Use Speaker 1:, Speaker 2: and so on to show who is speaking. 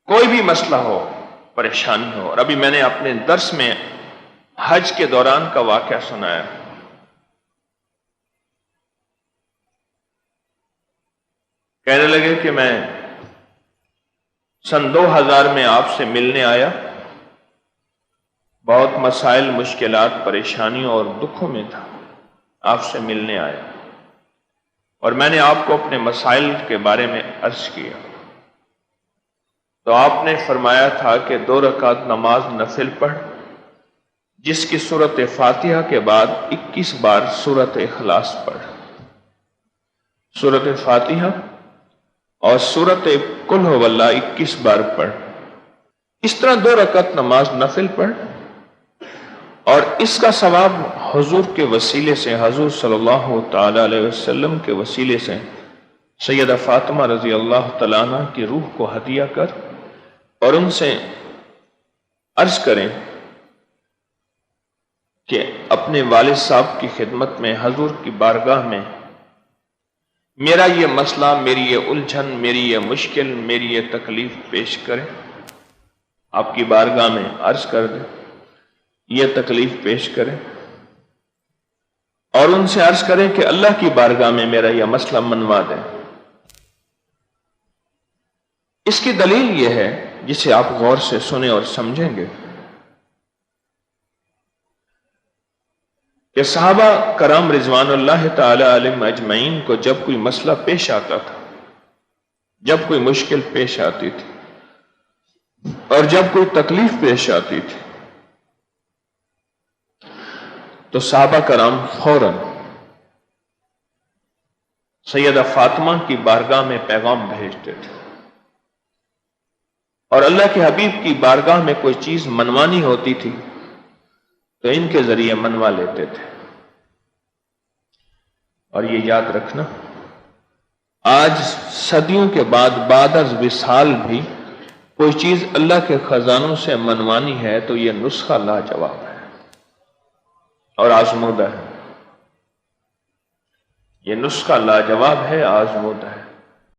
Speaker 1: کوئی بھی مسئلہ ہو، پریشانی ہو. اور ابھی میں نے اپنے درس میں حج کے دوران کا واقعہ سنایا. کہنے لگے کہ میں سن 2000 میں آپ سے ملنے آیا، بہت مسائل، مشکلات، پریشانیوں اور دکھوں میں تھا، آپ سے ملنے آیا اور میں نے آپ کو اپنے مسائل کے بارے میں عرض کیا تو آپ نے فرمایا تھا کہ 2 رکعت نماز نفل پڑھ جس کی سورۃ فاتحہ کے بعد 21 بار سورۃ اخلاص پڑھ. سورۃ فاتحہ اور سورۃ قل هو اللہ 21 بار پڑھ. اس طرح 2 رکعت نماز نفل پڑھ اور اس کا ثواب حضور کے وسیلے سے، حضور صلی اللہ تعالی علیہ وسلم کے وسیلے سے سیدہ فاطمہ رضی اللہ تعالیٰ عنہ کی روح کو ہدیہ کر اور ان سے عرض کریں کہ اپنے والد صاحب کی خدمت میں، حضور کی بارگاہ میں میرا یہ مسئلہ، میری یہ الجھن، میری یہ مشکل، میری یہ تکلیف پیش کریں. آپ کی بارگاہ میں عرض کر دیں، یہ تکلیف پیش کریں اور ان سے عرض کریں کہ اللہ کی بارگاہ میں میرا یہ مسئلہ منوا دیں. اس کی دلیل یہ ہے، جسے آپ غور سے سنیں اور سمجھیں گے، کہ صحابہ کرام رضوان اللہ تعالی علیہم اجمعین کو جب کوئی مسئلہ پیش آتا تھا، جب کوئی مشکل پیش آتی تھی اور جب کوئی تکلیف پیش آتی تھی تو صحابہ کرام فوراً سیدہ فاطمہ کی بارگاہ میں پیغام بھیجتے تھے اور اللہ کے حبیب کی بارگاہ میں کوئی چیز منوانی ہوتی تھی تو ان کے ذریعے منوا لیتے تھے. اور یہ یاد رکھنا، آج صدیوں کے بعد از وصال بھی کوئی چیز اللہ کے خزانوں سے منوانی ہے تو یہ نسخہ لاجواب ہے اور آزمودہ ہے. یہ نسخہ لاجواب ہے، آزمودہ ہے.